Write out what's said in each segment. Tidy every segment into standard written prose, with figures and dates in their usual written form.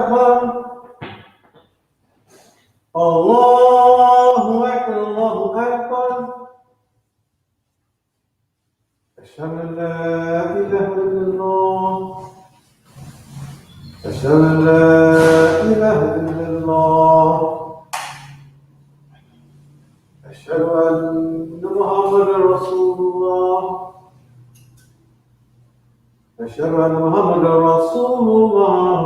أكبر الله أكبر الله أكبر أشهد أن لا إله إلا الله أشهد أن لا إله إلا الله أشهد أن محمدا رسول الله أشهد أن محمدا رسول الله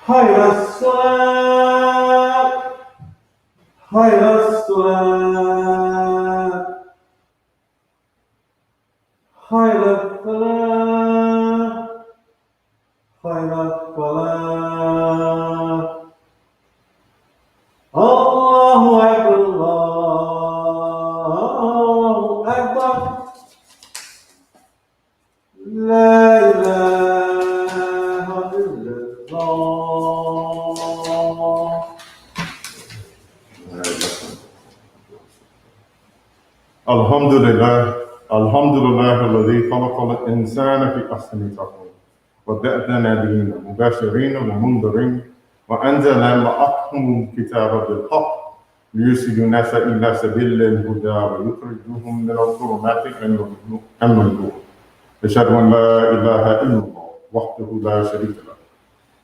حي على الصلاة حي على الصلاة حي على الفلاح حي على الفلاح الله أكبر الله أكبر لا إله إلا الله. Alhamdulillah, Alhamdulillah, الذي خلق الإنسان في أحسن تقويم وبعث نبينا مبشرين ومنذرين وأنزل معهم الكتاب بالحق ليرشد الناس إلى سبيل الهدى ويخرجهم من الظلمات إلى النور. أشهد أن لا إله إلا الله وحده لا شريك له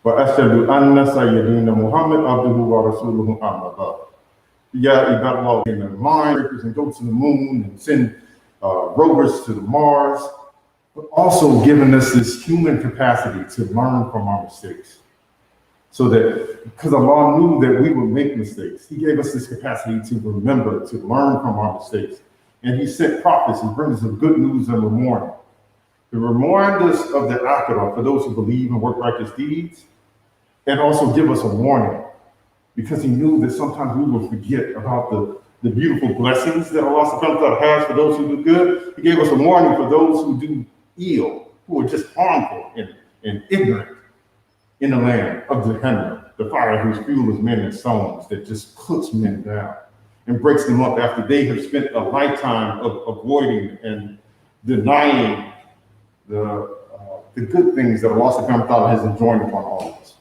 وأشهد أن سيدنا محمد عبده ورسوله أما بعد. Yeah, عباد الله, and mind breakers and go to the moon and send rovers to the Mars, but also giving us this human capacity to learn from our mistakes. So that, because Allah knew that we would make mistakes, He gave us this capacity to remember, to learn from our mistakes. And He sent prophets who bring us the good news in the morning, to remind us of the akhirah for those who believe and work righteous deeds, and also give us a warning, because He knew that sometimes we will forget about the beautiful blessings that Allah subhanahu wa ta'ala has for those who do good. He gave us a warning for those who do ill, who are just harmful and ignorant in the land of Jahannam, the fire whose fuel is men and stones that just cooks men down and breaks them up after they have spent a lifetime of avoiding and denying the good things that Allah subhanahu wa ta'ala has enjoined upon all of us.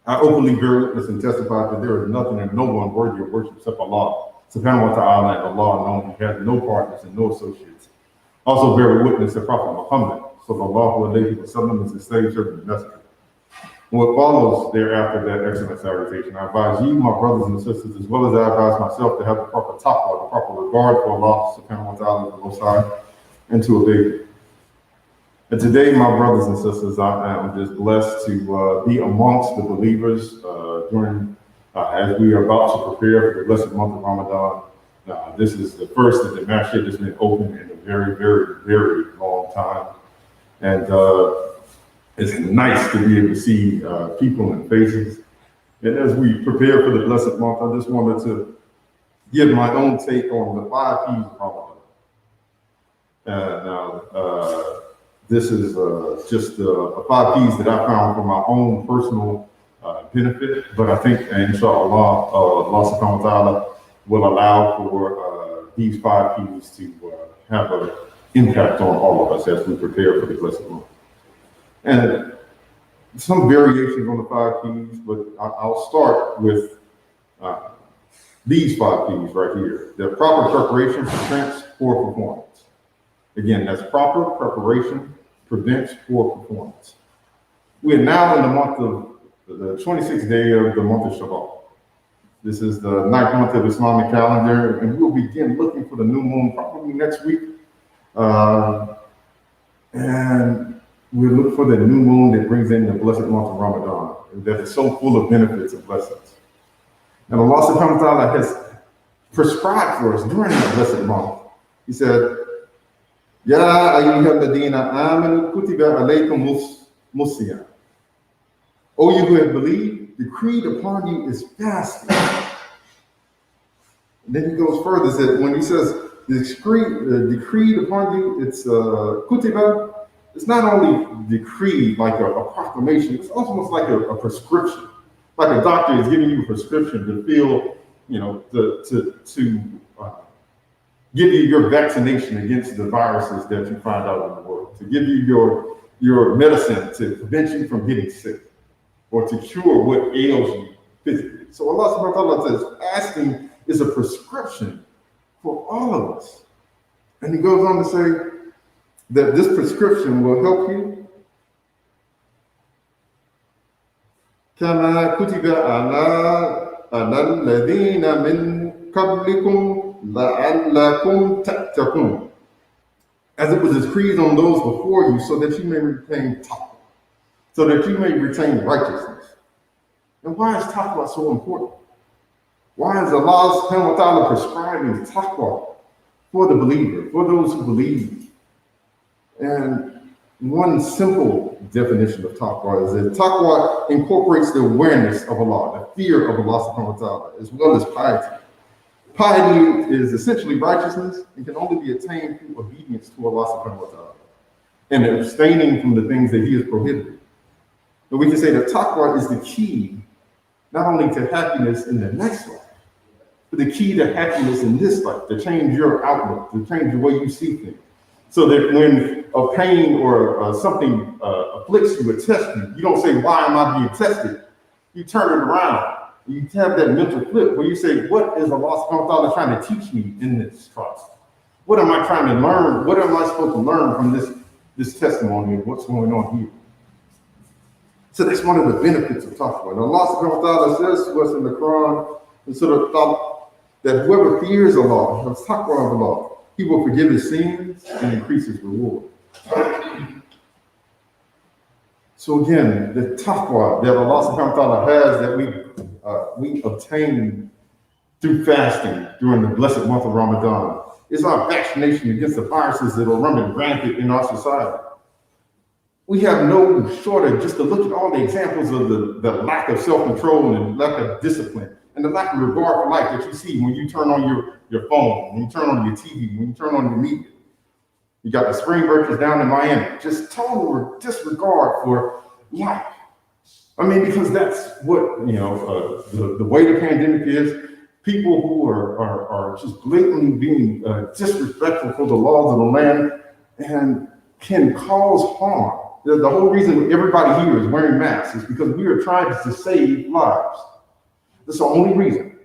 I openly bear witness and testify that there is nothing and no one worthy of worship except Allah subhanahu wa ta'ala, and Allah alone. He has no partners and no associates. Also bear witness that Prophet Muhammad sallallahu alayhi wa sallam is his slave servant and messenger. What follows thereafter that excellent salutation, I advise you, my brothers and sisters, as well as I advise myself, to have the proper taqwa, the proper regard for Allah subhanahu wa ta'ala, the Most High, and to obey Him. And today, my brothers and sisters, I am just blessed to be amongst the believers during, as we are about to prepare for the blessed month of Ramadan. This is the first that the masjid has been open in a very, very, very long time. And it's nice to be able to see people and faces. And as we prepare for the blessed month, I just wanted to give my own take on the 5 P's of Ramadan. This is just 5 P's that I found for my own personal benefit, but I think, inshallah, Allah subhanahu wa ta'ala will allow for these 5 P's to have an impact on all of us as we prepare for the blessed month. And some variations on the 5 P's, but I'll start with these 5 P's right here. The proper preparation prevents poor performance. Again, that's proper preparation prevents poor performance. We are now in the month of the 26th day of the month of Shabbat. This is the 9th month of Islamic calendar, and we'll begin looking for the new moon probably next week. And we look for the new moon that brings in the blessed month of Ramadan, that is so full of benefits and blessings. And Allah subhanahu wa ta'ala has prescribed for us during the blessed month. He said, Ya ayyuhal ladina amanu kutiba alaykum musiyam. O you who have believed, decreed upon you is fasting. And then he goes further, said when he says decreed upon you, it's kutiba. It's not only decreed like a proclamation, it's almost like a prescription. Like a doctor is giving you a prescription to feel, to give you your vaccination against the viruses that you find out in the world, to give you your medicine to prevent you from getting sick or to cure what ails you physically. So Allah subhanahu wa ta'ala says fasting is a prescription for all of us. And he goes on to say that this prescription will help you كما كتب على الذين من قبلكم لعلكم تتقون, as it was decreed on those before you, so that you may retain taqwa, so that you may retain righteousness. And why is taqwa so important? Why is Allah subhanahu wa ta'ala prescribing taqwa for the believer, for those who believe? And one simple definition of taqwa is that taqwa incorporates the awareness of Allah, the fear of Allah subhanahu wa ta'ala, as well as piety. Piety is essentially righteousness and can only be attained through obedience to Allah subhanahu wa ta'ala and abstaining from the things that He has prohibited. And we can say that taqwa is the key not only to happiness in the next life, but the key to happiness in this life, to change your outlook, to change the way you see things. So that when a pain or something afflicts you or tests you, you don't say, why am I being tested? You turn it around. You have that mental flip where you say, what is Allah subhanahu wa ta'ala trying to teach me in this trust? What am I trying to learn? What am I supposed to learn from this testimony of what's going on here? So that's one of the benefits of taqwa. And Allah subhanahu wa ta'ala says to us in the Quran, in Surah Al-Talaq, that whoever fears Allah, has taqwa of Allah, He will forgive his sins and increase his reward. So again, the taqwa that Allah subhanahu wa ta'ala has that we obtain through fasting during the blessed month of Ramadan is our vaccination against the viruses that are running rampant in our society. We have no shortage just to look at all the examples of the lack of self-control and lack of discipline and the lack of regard for life that you see when you turn on your phone, when you turn on your TV, when you turn on your media. You got the spring breakers down in Miami, just total disregard for life. I mean, because that's what, the way the pandemic is. People who are just blatantly being disrespectful for the laws of the land and can cause harm. The whole reason everybody here is wearing masks is because we are trying to save lives. That's the only reason.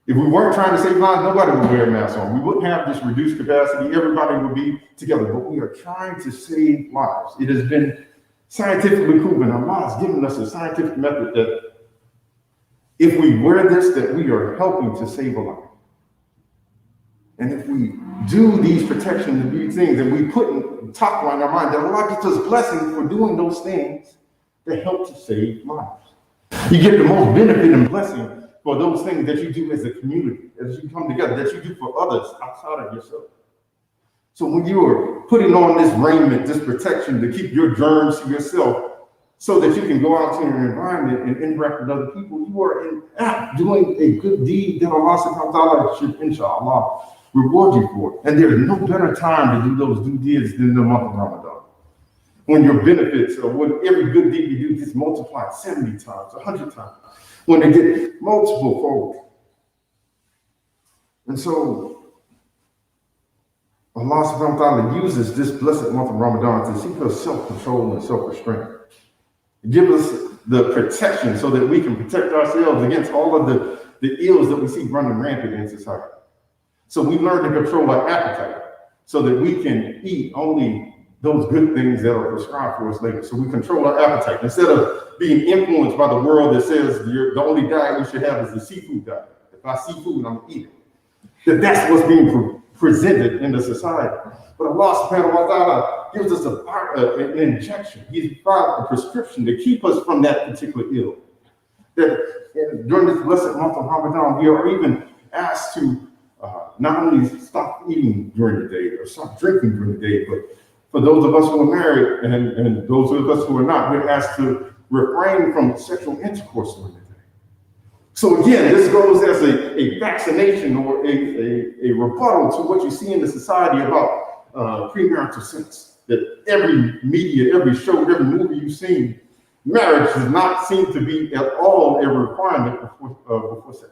If we weren't trying to save lives, nobody would wear a mask on. We wouldn't have this reduced capacity. Everybody would be together. But we are trying to save lives. It has been scientifically proven. Allah has given us a scientific method that if we wear this, that we are helping to save a life. And if we do these protections and these things, and we put taqwa in our mind, that Allah gives us blessings for doing those things that help to save lives. You get the most benefit and blessing for those things that you do as a community, as you come together, that you do for others outside of yourself. So when you are putting on this raiment, this protection to keep your germs to yourself, so that you can go out to your environment and interact with other people, you are in act doing a good deed that Allah subhanahu wa ta'ala should, inshallah, reward you for it. And there is no better time to do those good deeds than the month of Ramadan. When your benefits, or when every good deed you do gets multiplied 70 times, 100 times, when they get multiple fold. And so Allah subhanahu wa ta'ala uses this blessed month of Ramadan to seek us self-control and self-restraint. Give us the protection so that we can protect ourselves against all of the ills that we see running rampant in society. So we learn to control our appetite so that we can eat only those good things that are prescribed for us later. So we control our appetite instead of being influenced by the world that says the only diet you should have is the seafood diet. If I see food, I'm going to eat it. That's what's being presented in the society. But Allah subhanahu wa ta'ala gives us an injection. He's provided a prescription to keep us from that particular ill. That during this blessed month of Ramadan, we are even asked to not only stop eating during the day or stop drinking during the day, but for those of us who are married and those of us who are not, we're asked to refrain from sexual intercourse during the day. So again, this goes as a vaccination or a rebuttal to what you see in the society about premarital sex. That every media, every show, every movie you've seen, marriage does not seem to be at all a requirement before sex.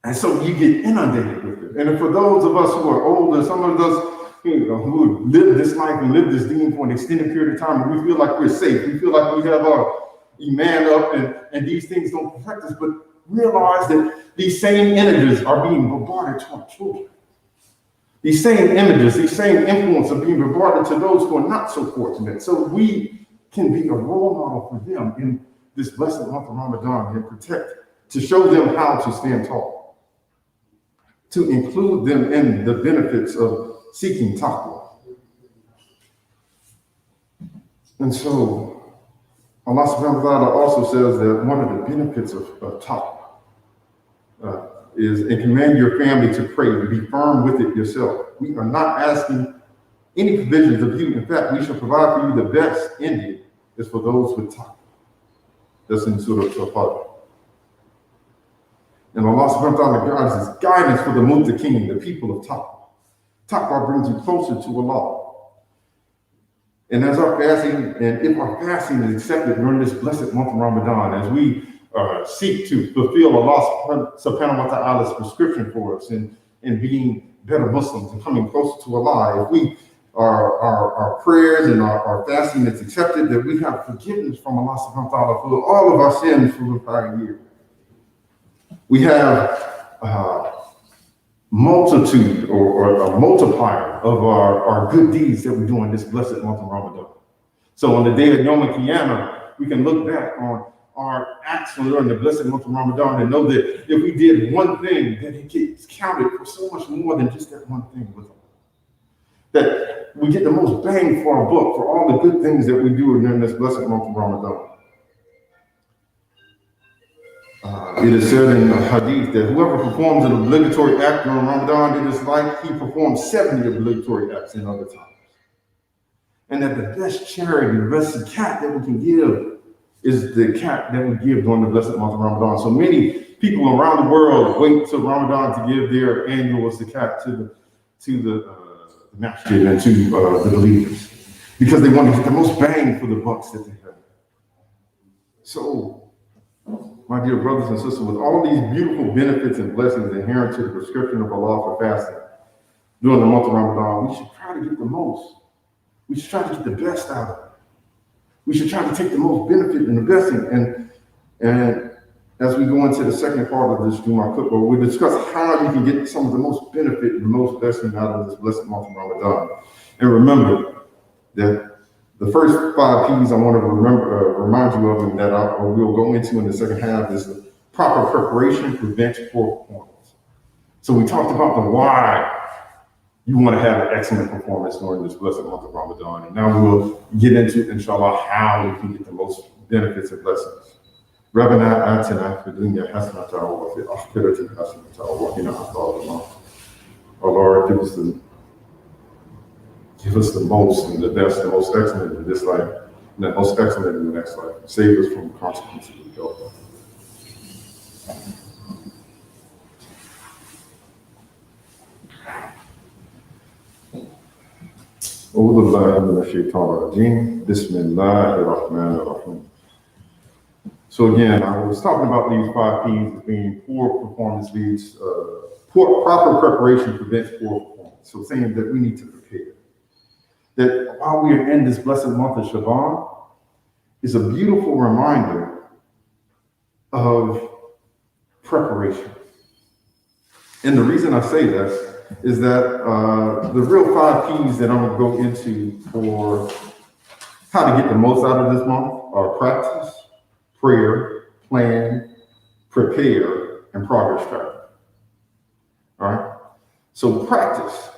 And so you get inundated with it. And for those of us who are older, some of us who have lived this life and lived this deen for an extended period of time, and we feel like we're safe. We feel like we have our Imam up, and these things don't affect us, but realize that these same images are being bombarded to our children. These same images, these same influence are being bombarded to those who are not so fortunate. So we can be a role model for them in this blessed month of Ramadan and to show them how to stand tall, to include them in the benefits of seeking taqwa. And so Allah subhanahu wa ta'ala also says that one of the benefits of taqwa is and command your family to pray, to be firm with it yourself. We are not asking any provisions of you. In fact, we shall provide for you the best ending is for those with taqwa. That's in Surah Al-Fatih. And Allah subhanahu wa ta'ala guides us guidance for the muttaqeen, the people of taqwa. Taqwa brings you closer to Allah. And as our fasting, and if our fasting is accepted during this blessed month of Ramadan, as we seek to fulfill Allah subhanahu wa ta'ala's prescription for us in being better Muslims and coming closer to Allah, if we our prayers and our fasting is accepted, that we have forgiveness from Allah subhanahu wa ta'ala for all of our sins for the prior year. We have multitude or a multiplier of our good deeds that we do in this blessed month of Ramadan. So on the day of Yom Kippur, we can look back on our acts during the blessed month of Ramadan and know that if we did one thing, that it gets counted for so much more than just that one thing with us. That we get the most bang for our buck for all the good things that we do during this blessed month of Ramadan. It is said in the hadith that whoever performs an obligatory act during Ramadan, it is like he performed 70 obligatory acts in other times. And that the best charity, the best zakat that we can give is the zakat that we give during the blessed month of Ramadan. So many people around the world wait till Ramadan to give their annual zakat to the masjid and to the believers, because they want to get the most bang for the bucks that they have. So, my dear brothers and sisters, with all these beautiful benefits and blessings inherent to the prescription of Allah for fasting during the month of Ramadan, we should try to get the most. We should try to get the best out of it. We should try to take the most benefit and the blessing. And as we go into the second part of this Khutbah, we'll discuss how you can get some of the most benefit and the most blessing out of this blessed month of Ramadan. And remember that the first 5 P's I want to remind you of, and that we'll go into in the second half, is the proper preparation prevents poor performance. So we talked about the why you want to have an excellent performance during this blessed month of Ramadan. And now we'll get into, inshallah, how we can get the most benefits and blessings. رَبَّنَا آتِنَا فِي الدُّنْيَا حَسَنَةً وَفِي الْآخِرَةِ حَسَنَةً وَقِنَا عَذَابَ النَّارِ. Oh Lord, give us the most and the best, the most excellent in this life, and the most excellent in the next life. Save us from the consequences of hell. أعوذ بالله من الشيطان الرجيم. بسم الله الرحمن الرحيم. So again, I was talking about these 5 P's as being poor performance leads, proper preparation prevents poor performance. So saying that we need to prepare. That while we are in this blessed month of Shaban, is a beautiful reminder of preparation. And the reason I say this is that the real 5 P's that I'm going to go into for how to get the most out of this month are practice, prayer, plan, prepare, and progress tracking. All right? So practice.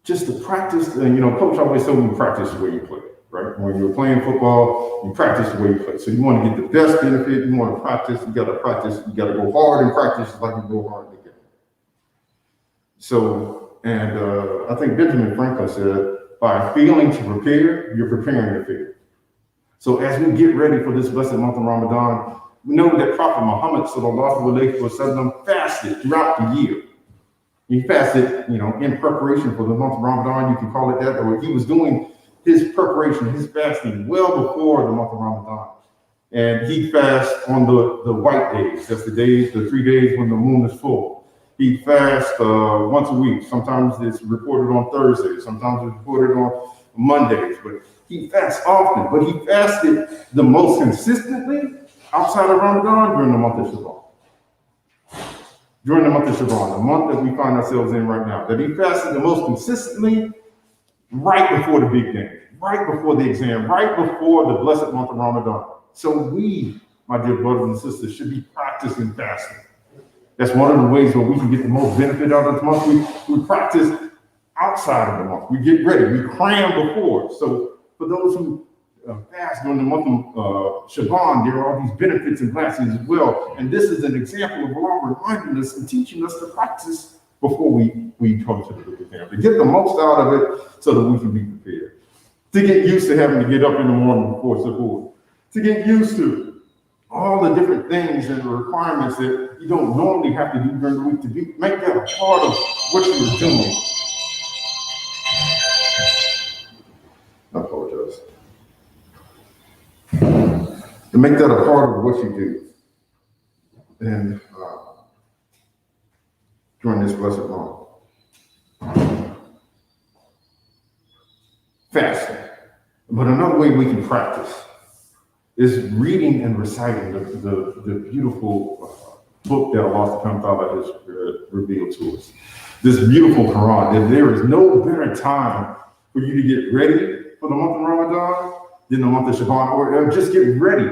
Just to practice, and Coach always told me practice the way you play, right? When you're playing football, you practice the way you play. So you want to get the best benefit, you want to practice, you got to go hard in practice like you go hard in the game. So, and I think Benjamin Franklin said, by failing to prepare, you're preparing to fail. So as we get ready for this blessed month of Ramadan, we know that Prophet Muhammad ﷺ fasted throughout the year. He fasted, in preparation for the month of Ramadan, you can call it that, or he was doing his preparation, his fasting well before the month of Ramadan. And he fasts on the white days. That's the 3 days when the moon is full. He fasts once a week. Sometimes it's reported on Thursdays. Sometimes it's reported on Mondays. But he fasts often. But he fasted the most consistently outside of Ramadan during the month of Shaban. During the month of Shaban, the month that we find ourselves in right now. That he fasted the most consistently right before the big day, right before the exam, right before the blessed month of Ramadan. So we, my dear brothers and sisters, should be practicing fasting. That's one of the ways where we can get the most benefit out of the month. We practice outside of the month. We get ready. We cram before. So for those who fast during the month of Shaban, there are all these benefits and blessings as well. And this is an example of Allah reminding us and teaching us to practice before we come to the book exam, to get the most out of it so that we can be prepared. To get used to having to get up in the morning before support. To get used to all the different things and the requirements that you don't normally have to do during the week, make that a part of what you're doing. I apologize. To make that a part of what you do. And during this blessed month. Fasting. But another way we can practice is reading and reciting the beautiful book that Allah subhanahu wa ta'ala has revealed to us. This beautiful Quran, that there is no better time for you to get ready for the month of Ramadan than the month of Shaban, or just get ready.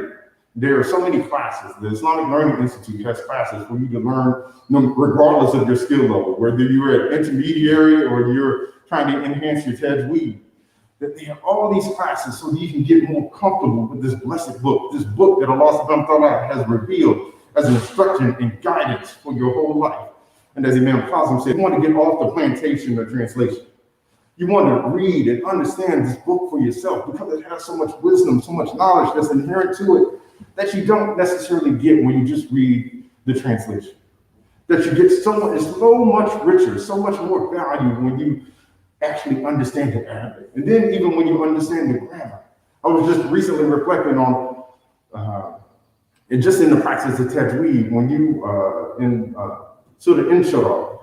There are so many classes. The Islamic Learning Institute has classes for you to learn, regardless of your skill level, whether you're an intermediary or you're trying to enhance your tajweed. That they have all these classes so that you can get more comfortable with this blessed book, this book that Allah subhanahu wa ta'ala has revealed as an instruction and guidance for your whole life. And as Imam said, you want to get off the plantation of translation. You want to read and understand this book for yourself because it has so much wisdom, so much knowledge that's inherent to it that you don't necessarily get when you just read the translation. That you get so much richer, so much more value when you actually understand the Arabic. And then even when you understand the grammar. I was just recently reflecting on, and just in the practice of tajweed, when you, in Surah Inshara,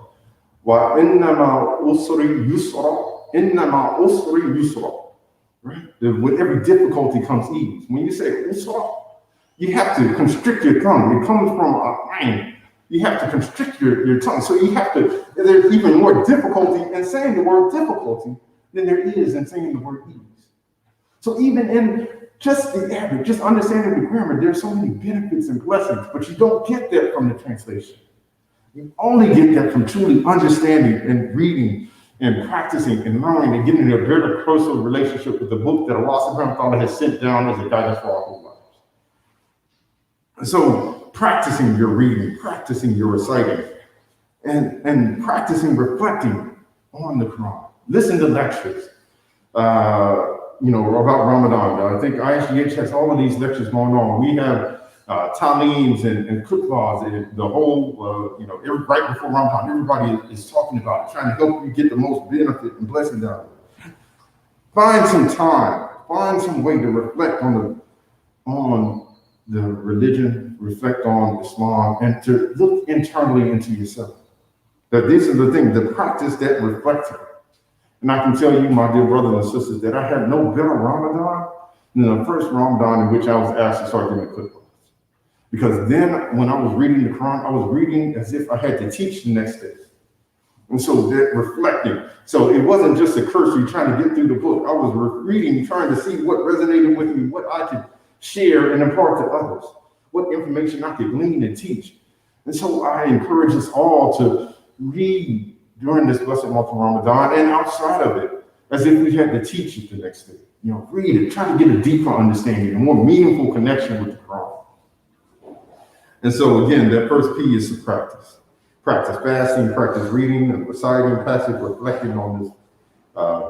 wa inna ma usri yusra, inna ma usri yusra, right? With every difficulty comes ease. When you say usra, you have to constrict your tongue. It comes from a ayn. You have to constrict your tongue. So you have to, there's even more difficulty in saying the word difficulty than there is in saying the word ease. So even in just the Arabic, just understanding the grammar, there's so many benefits and blessings, but you don't get that from the translation. You only get that from truly understanding and reading and practicing and learning and getting a better personal relationship with the book that Allah subhanahu wa ta'ala has sent down as a guidance for our whole lives. And so practicing your reading, practicing your reciting, and practicing reflecting on the Quran. Listen to lectures, about Ramadan. I think ISGH has all of these lectures going on. We have Taleems and Khutbahs, and the whole, right before Ramadan, everybody is talking about it, trying to help you get the most benefit and blessing out of it. Find some time, find some way to reflect on the religion, reflect on Islam, and to look internally into yourself. That these are the things, the practice that reflects it. And I can tell you, my dear brothers and sisters, that I had no better Ramadan than the first Ramadan in which I was asked to start doing Khutbah. Because then when I was reading the Quran, I was reading as if I had to teach the next day. And so that reflecting. So it wasn't just a cursory trying to get through the book. I was reading, trying to see what resonated with me, what I could share and impart to others, what information I could glean and teach. And so I encourage us all to read during this blessed month of Ramadan and outside of it, as if we had to teach it the next day. Read it, try to get a deeper understanding, a more meaningful connection with the Quran. And so again, that first P is to practice. Practice fasting, practice reading and reciting, practice reflecting on this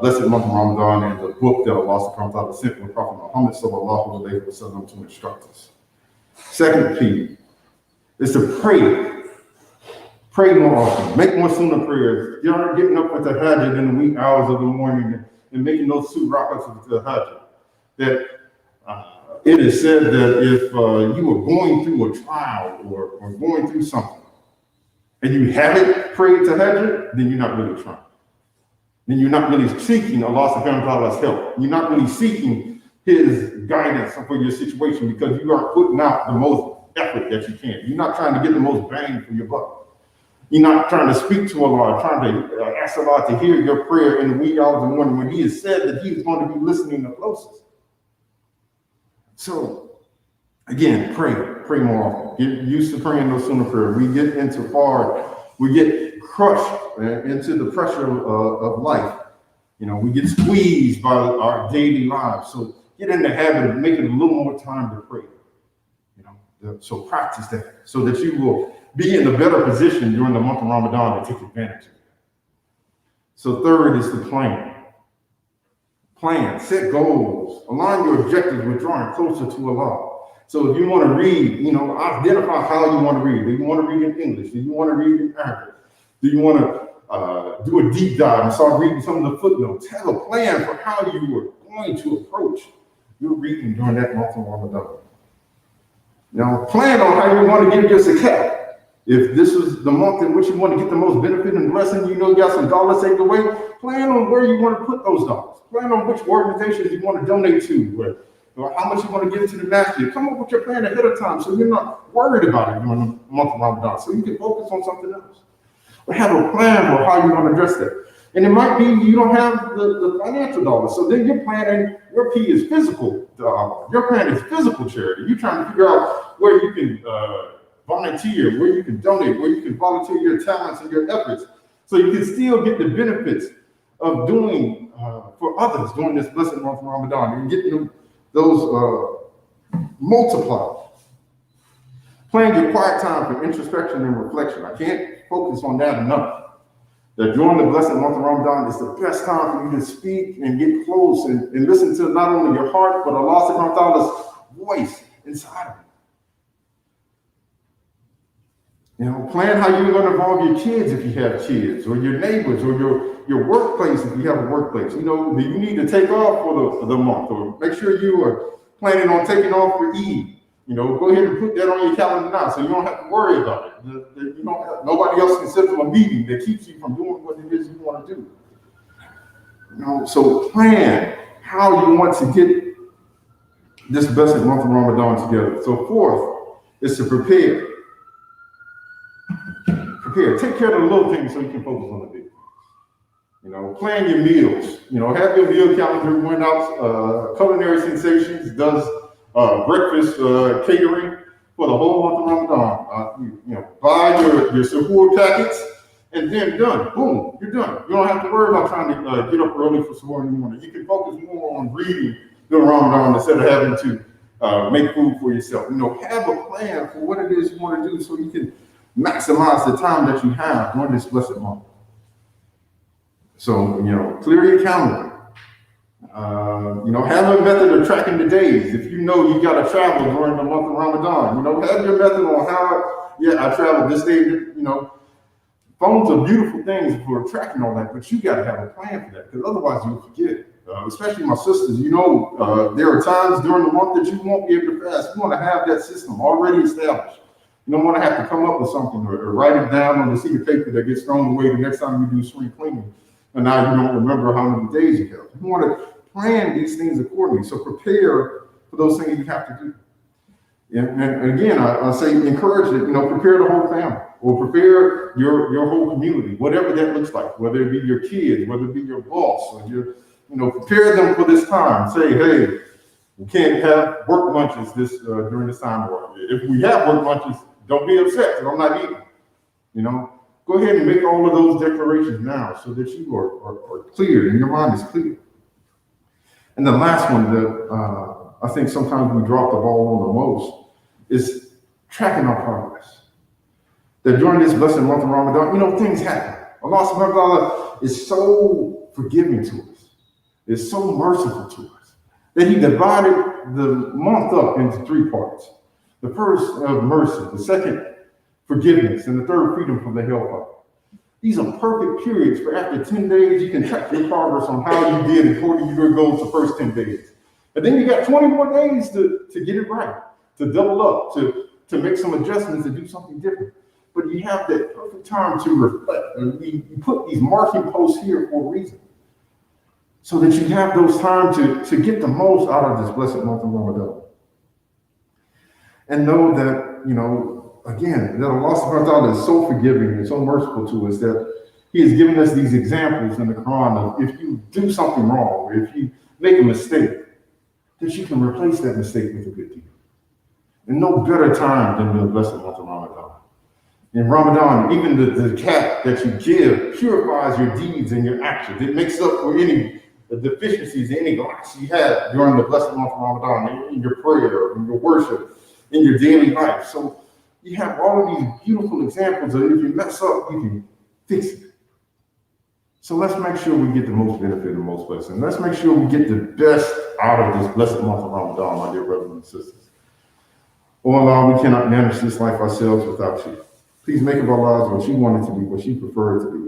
blessed month of Ramadan and the book that Allah subhanahu wa ta'ala sent from Prophet Muhammad sallallahu alayhi wa sallam to instruct us. Second P is to pray. Pray more often. Make more sunnah prayers. You aren't getting up with the hajj in the wee hours of the morning and making those 2 rakats of the hajj. That it is said that if you were going through a trial or going through something, and you haven't prayed tahajjud, then you're not really trying. Then you're not really seeking Allah subhanahu wa ta'ala's help. You're not really seeking his guidance for your situation because you are putting out the most effort that you can. You're not trying to get the most bang for your buck. You're not trying to speak to Allah, trying to ask Allah to hear your prayer in the wee hours of the morning when he has said that he is going to be listening the closest. So, again, pray more often. Get used to praying those sunnah prayers. We get we get crushed into the pressure of life. We get squeezed by our daily lives. So get in the habit of making a little more time to pray. So practice that so that you will be in a better position during the month of Ramadan to take advantage of it. So third is the plan. Plan, set goals, align your objectives with drawing closer to Allah. So if you want to read, identify how you want to read. Do you want to read in English? Do you want to read in Arabic? Do you want to do a deep dive and start reading some of the footnotes? Have a plan for how you are going to approach your reading during that month of Ramadan. Plan on how you want to give your zakat. If this is the month in which you want to get the most benefit and blessing, you got some dollars saved away, plan on where you want to put those dollars. Plan on which organizations you want to donate to, or how much you want to give to the masjid. Come up with your plan ahead of time so you're not worried about it during the month of Ramadan, so you can focus on something else. But have a plan for how you want to address that. And it might be you don't have the financial dollars, so then you're planning, your P is physical. Your plan is physical charity. You're trying to figure out where you can volunteer, where you can donate, where you can volunteer your talents and your efforts, so you can still get the benefits of doing for others during this blessed month of Ramadan and get those multiplied. Plan your quiet time for introspection and reflection. I can't focus on that enough. That during the blessed month of Ramadan is the best time for you to speak and get close and listen to not only your heart, but Allah subhanahu wa ta'ala's voice inside of you. Plan how you're going to involve your kids if you have kids, or your neighbors, or your workplace if you have a workplace. Do you need to take off for the month, or make sure you are planning on taking off for Eid. Go ahead and put that on your calendar now so you don't have to worry about it. Nobody else can set up a meeting that keeps you from doing what it is you want to do. So plan how you want to get this blessed month of Ramadan together. So fourth is to prepare. Take care of the little things so you can focus on the big things. Plan your meals. Have your meal calendar. Went out. Culinary Sensations does breakfast catering for the whole month of Ramadan. Buy your suhoor packets and then done. Boom, you're done. You don't have to worry about trying to get up early for suhoor in the morning. You can focus more on reading during Ramadan instead of having to make food for yourself. Have a plan for what it is you want to do so you can maximize the time that you have during this blessed month. So, clear your calendar. Have a method of tracking the days. If you got to travel during the month of Ramadan, have your method on how, I traveled this day. Phones are beautiful things for tracking all that, but you got to have a plan for that because otherwise you'll forget. Especially my sisters, there are times during the month that you won't be able to fast. You want to have that system already established. You don't want to have to come up with something or write it down on a sheet of paper that gets thrown away the next time you do spring cleaning. And now you don't remember how many days you have. You want to plan these things accordingly. So prepare for those things you have to do. And again, I say encourage it, prepare the whole family or prepare your whole community, whatever that looks like, whether it be your kids, whether it be your boss, or prepare them for this time. Say, hey, we can't have work lunches during this time. Or if we have work lunches, don't be upset because I'm not eating. Go ahead and make all of those declarations now so that you are clear and your mind is clear. And the last one that I think sometimes we drop the ball on the most is tracking our progress. That during this blessed month of Ramadan, things happen. Allah subhanahu wa ta'ala is so forgiving to us. Is so merciful to us that he divided the month up into three parts. The first, mercy. The second, forgiveness. And the third, freedom from the hellfire. These are perfect periods for after 10 days, you can track your progress on how you did according to your goals the first 10 days. And then you got 20 more days to get it right, to double up, to make some adjustments and do something different. But you have that perfect time to reflect. And you put these marking posts here for a reason, so that you have those time to get the most out of this blessed month of Ramadan. And know that, again, that Allah subhanahu wa ta'ala is so forgiving and so merciful to us that He has given us these examples in the Quran of if you do something wrong, or if you make a mistake, that you can replace that mistake with a good deed. And no better time than the blessed month of Ramadan. In Ramadan, even the zakat that you give purifies your deeds and your actions. It makes up for any deficiencies, any lacks you had during the blessed month of Ramadan, in your prayer, in your worship, in your daily life. So you have all of these beautiful examples of if you mess up, you can fix it. So let's make sure we get the most benefit and most blessing. Let's make sure we get the best out of this blessed month of Ramadan, my dear brothers and sisters. Oh Allah, we cannot manage this life ourselves without you. Please make of our lives what you want it to be, what you prefer it to be.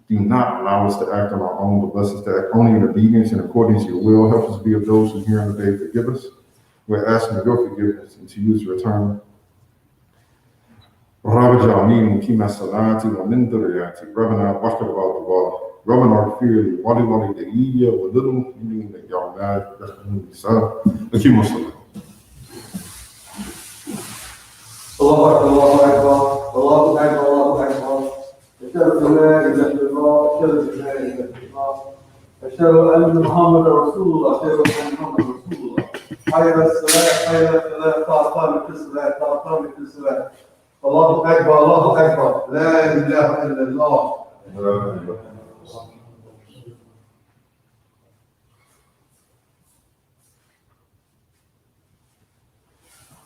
Do not allow us to act on our own, but bless us to act only in obedience and according to your will. Help us be of those who hear in the day forgive us. We're asking your forgiveness and to use return. رب اجعلني مقيم الصلاة ومن ذريتي ربنا واغفر الله ربنا اغفر لي ولوالدي وللمؤمنين يوم يقوم الحساب. أقيموا الصلاة. الله أكبر الله أكبر الله أكبر الله أكبر. أشهد أن لا إله إلا الله أشهد أن لا إله إلا الله أشهد أن محمدا رسول الله أشهد أن محمدا رسول الله. حي على الصلاة حي على الفلاح قامت الصلاة قامت الصلاة. الله أكبر الله أكبر لا إله إلا الله.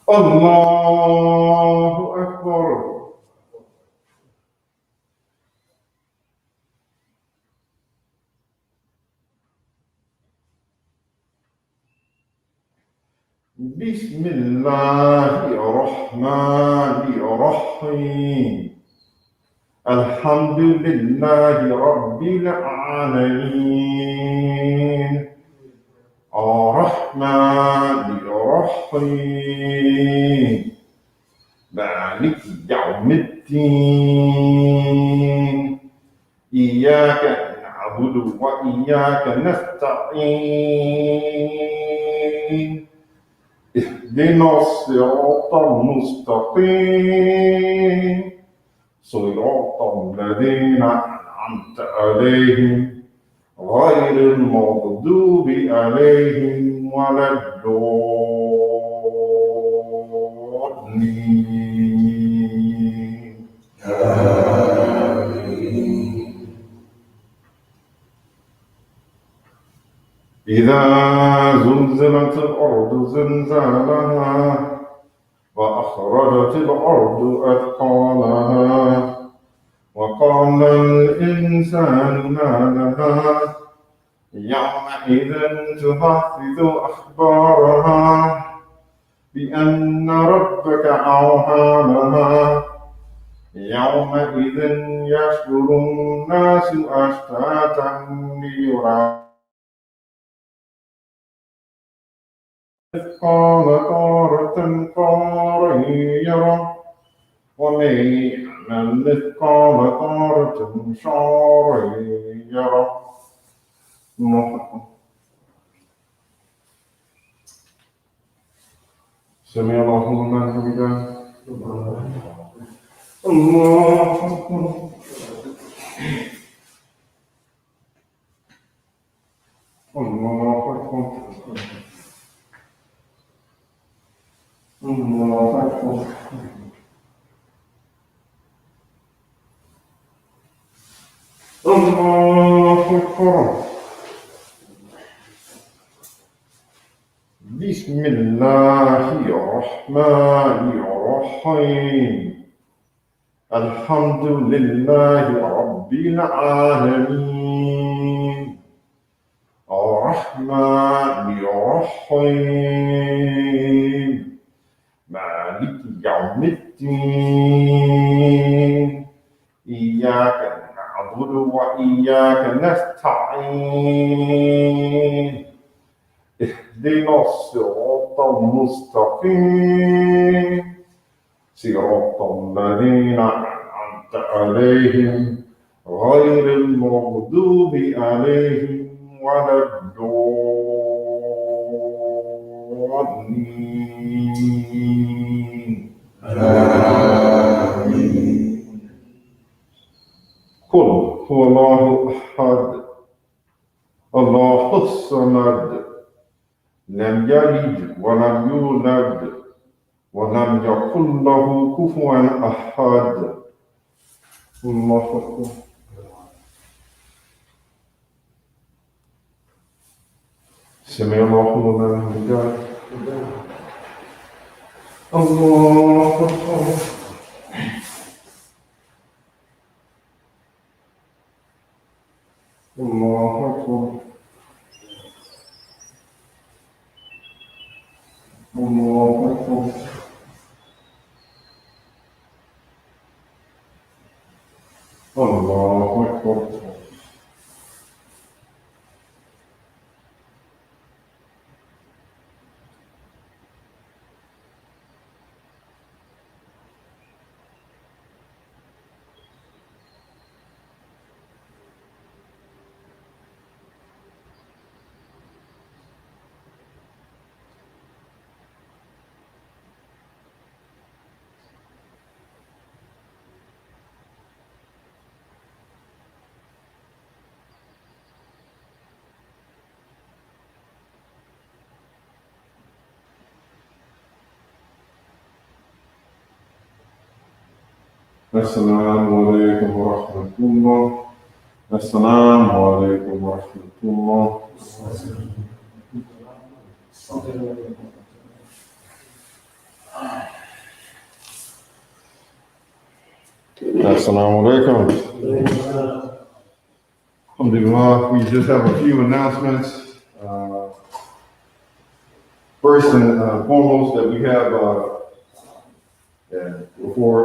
الله أكبر. بسم الله الرحمن الرحيم. الحمد لله رب العالمين الرحمن الرحيم مالك يوم الدين إياك نعبد وإياك نستعين اهدنا الصراط المستقيم صراط الذين أنعمت عليهم غير المغضوب عليهم ولا الضالين. إذا زلزلت الأرض زلزالها وأخرجت الأرض أثقالها وقال الإنسان ما لها يومئذ تحدث أخبارها بأن ربك أوحى لها يومئذ يصدر الناس أشتاتا ليرى مثقال ذرة خيرا يره ومن يعمل مثقال ذرة شرا يره. سمع الله لمن حمده. الله أكبر. الله أكبر. الله أكبر. الله أكبر. بسم الله الرحمن الرحيم. الحمد لله رب العالمين الرحمن الرحيم مالك يوم الدين إياك نعبد وإياك نستعين اهدنا الصراط المستقيم صراط الذين عليهم غير المغضوب عليهم ولا الضالين. قل هو الله أحد الله الصمد لم يلد ولم يولد ولم يكن له كفوا أحد. الله أكبر. سمع الله لمن حمده. الله أكبر. الله أكبر. الله أكبر. الله أكبر. السلام عليكم ورحمة الله. السلام عليكم ورحمة الله. Assalamu alaikum. Alhamdulillah, we just have a few announcements. First and foremost, that we have, before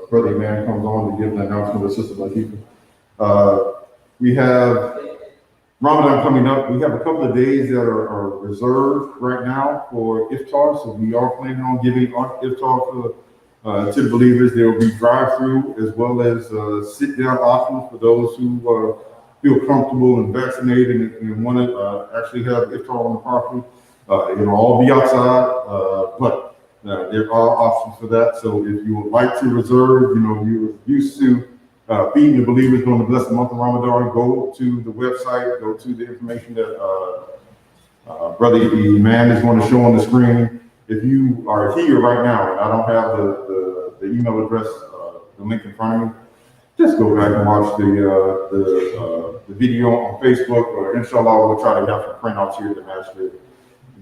Brother Imam comes on to give the announcement of Sister Latifa, we have Ramadan coming up. We have a couple of days that are reserved right now for iftar, so we are planning on giving iftar to the believers. There will be drive-through as well as sit-down options for those who feel comfortable and vaccinated and want to actually have iftar on the property. It'll all be outside, but there are options for that. So if you would like to reserve, you're used to feeding the believers during the blessed month of Ramadan, go to the website, go to the information that Brother Imam is going to show on the screen. If you are here right now, and I don't have the email address, the link in front of me, just go back and watch the video on Facebook, or inshallah, we'll try to have some printouts here at the masjid.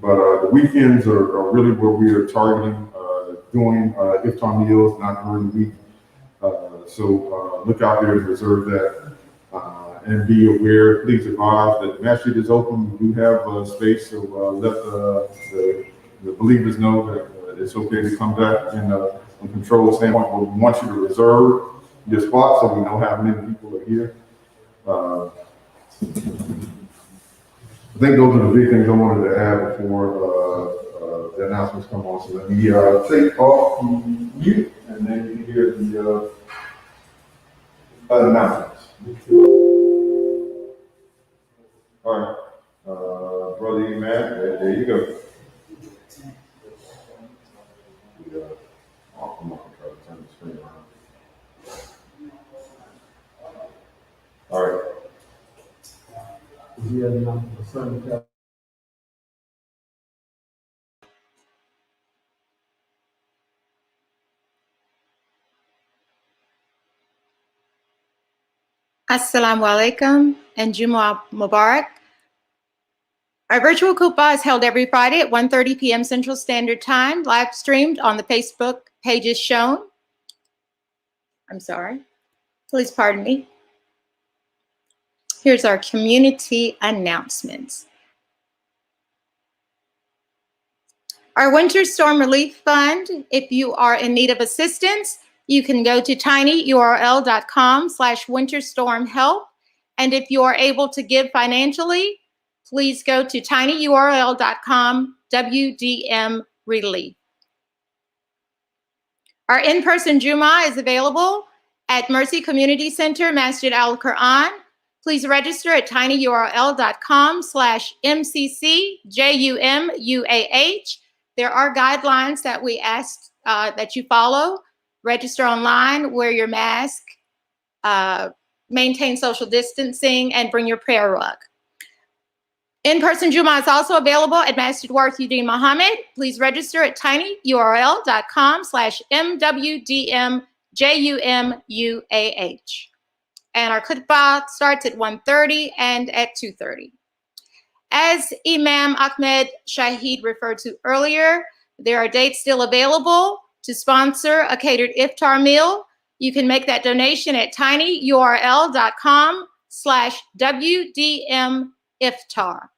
But the weekends are really where we are targeting doing iftar meals, not during the week. So look out there and reserve that. And be aware, please advise that the masjid is open. We do have space, so let the believers know that it's okay to come back in a controlled standpoint. We want you to reserve your spot so we know how many people are here. I think those are the big things I wanted to add before the announcements come on. So let me take off mute, and then you can hear the announcements. All right, Brother Imam, there you go. I'll come up and try to turn the screen around. All right. Assalamu alaikum and Jumu'ah Mubarak. Our virtual Khutbah is held every Friday at 1:30 p.m. Central Standard Time, live streamed on the Facebook pages shown. I'm sorry. Please pardon me. Here's our community announcements. Our Winter Storm Relief Fund, if you are in need of assistance, you can go to tinyurl.com/winterstormhelp. And if you are able to give financially, please go to tinyurl.com/WDM relief. Our in-person Jumu'ah is available At Mercy Community Center, Masjid Al-Quran, please register at tinyurl.com/MCCJUMUAH. There are guidelines that we ask that you follow. Register online, wear your mask, maintain social distancing, and bring your prayer rug. In-person Jummah is also available at masjidwdm Muhammad. Please register at tinyurl.com/MWDMJUMUAH. And our Khutbah starts at 1:30 and at 2:30. As Imam Ahmad Shaheed referred to earlier, there are dates still available to sponsor a catered iftar meal. You can make that donation at tinyurl.com/WDMiftar.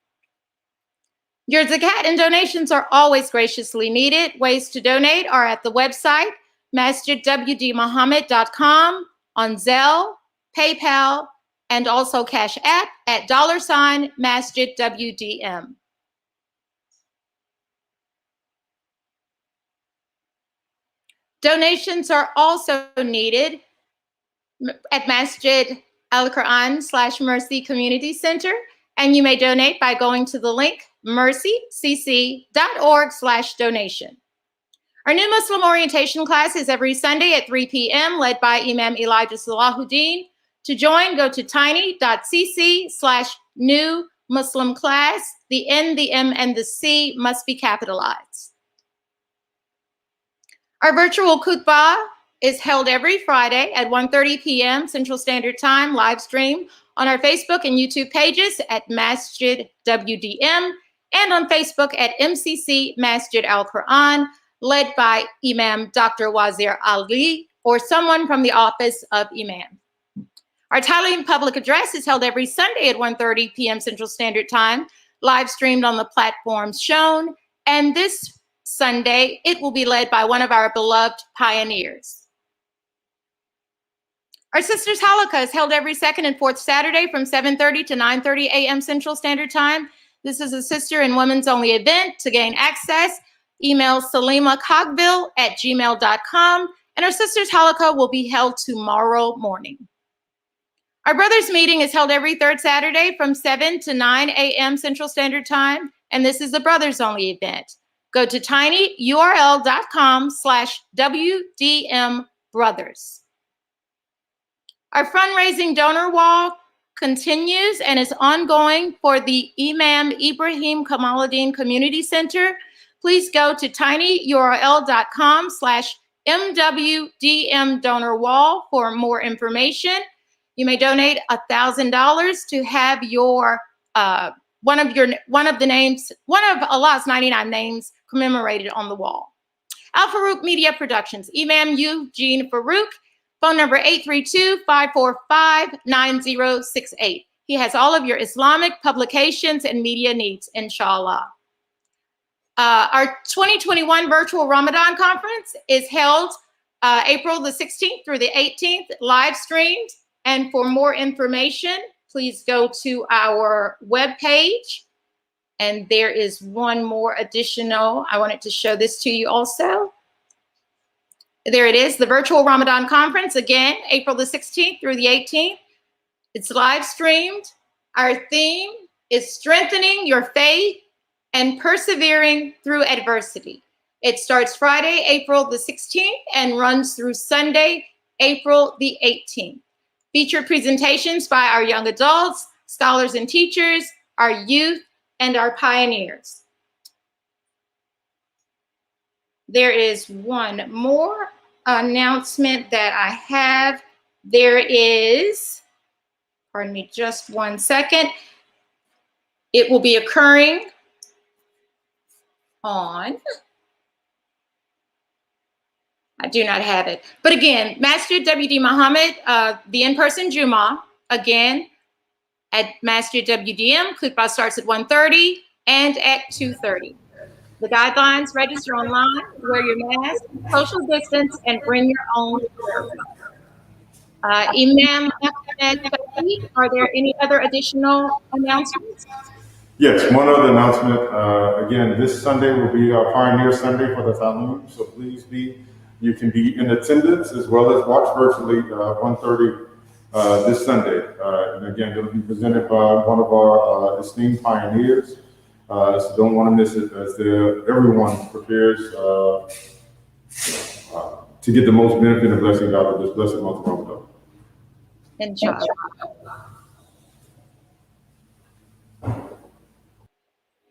Your Zakat and donations are always graciously needed. Ways to donate are at the website, masjidwdmuhammad.com, on Zelle, PayPal, and also cashApp at $masjidwdm. Donations are also needed at Masjid Al-Quran /Mercy Community Center, and you may donate by going to the link mercycc.org/donation. Our new Muslim orientation class is every Sunday at 3 p.m. led by Imam Elijah Salahuddin. To join, go to tiny.cc/new Muslim class. The N, the M, and the C must be capitalized. Our virtual Khutbah is held every Friday at 1:30 p.m. Central Standard Time, live stream on our Facebook and YouTube pages at masjidwdm and on Facebook at MCC Masjid Al-Quran, led by Imam Dr. Wazir Ali or someone from the office of Imam. Our Thailand public address is held every Sunday at 1:30 p.m. Central Standard Time, live streamed on the platforms shown, and this Sunday, it will be led by one of our beloved pioneers. Our Sisters Halakha is held every second and fourth Saturday from 7:30 to 9:30 a.m. Central Standard Time. This is a sister and women's only event. To gain access, email salimakogville@gmail.com, and our Sisters Halakha will be held tomorrow morning. Our Brothers Meeting is held every third Saturday from 7 to 9 a.m. Central Standard Time, and this is a brothers only event. Go to tinyurl.com/WDMBrothers. Our fundraising donor wall continues and is ongoing for the Imam Ibrahim Kamaluddin Community Center. Please go to tinyurl.com/MWDM donor wall for more information. You may donate $1,000 to have your one of Allah's 99 names commemorated on the wall. Al Farouk Media Productions, Imam Eugene Farouk, phone number 832-545-9068. He has all of your Islamic publications and media needs, inshallah. Our 2021 virtual Ramadan conference is held April the 16th through the 18th, live streamed. And for more information, please go to our webpage. And there is one more additional. I wanted to show this to you also. There it is, the virtual Ramadan conference, again, April the 16th through the 18th. It's live streamed. Our theme is strengthening your faith and persevering through adversity. It starts Friday, April the 16th and runs through Sunday, April the 18th. Featured presentations by our young adults, scholars and teachers, our youth, and our pioneers. There is one more announcement that I have. There is, pardon me just one second. It will be occurring on, I do not have it. But again, Masjid WD Muhammad, the in-person Jummah, again, at Masjid WDM. Khutbah starts at 1:30 and at 2:30. The guidelines: register online, wear your mask, social distance, and bring your own prayer. Imam Ahmad, are there any other additional announcements? Yes, one other announcement. Again, this Sunday will be our Pioneer Sunday for the Talmud, so please be You can be in attendance as well as watch virtually 1:30 this Sunday. And again, it'll be presented by one of our esteemed pioneers. So don't want to miss it as everyone prepares to get the most benefit and blessing out of this blessed month of Ramadan. Inshallah.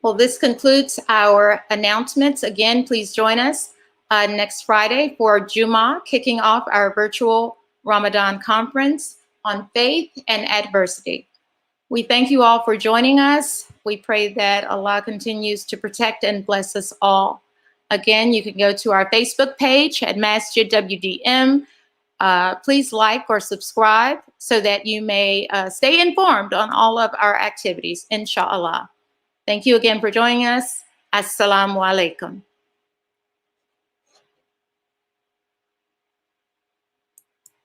Well, this concludes our announcements. Again, please join us next Friday for Jummah, kicking off our virtual Ramadan conference on faith and adversity. We thank you all for joining us. We pray that Allah continues to protect and bless us all. Again, you can go to our Facebook page at masjidwdm. Please like or subscribe so that you may stay informed on all of our activities, inshallah. Thank you again for joining us. Assalamu alaikum.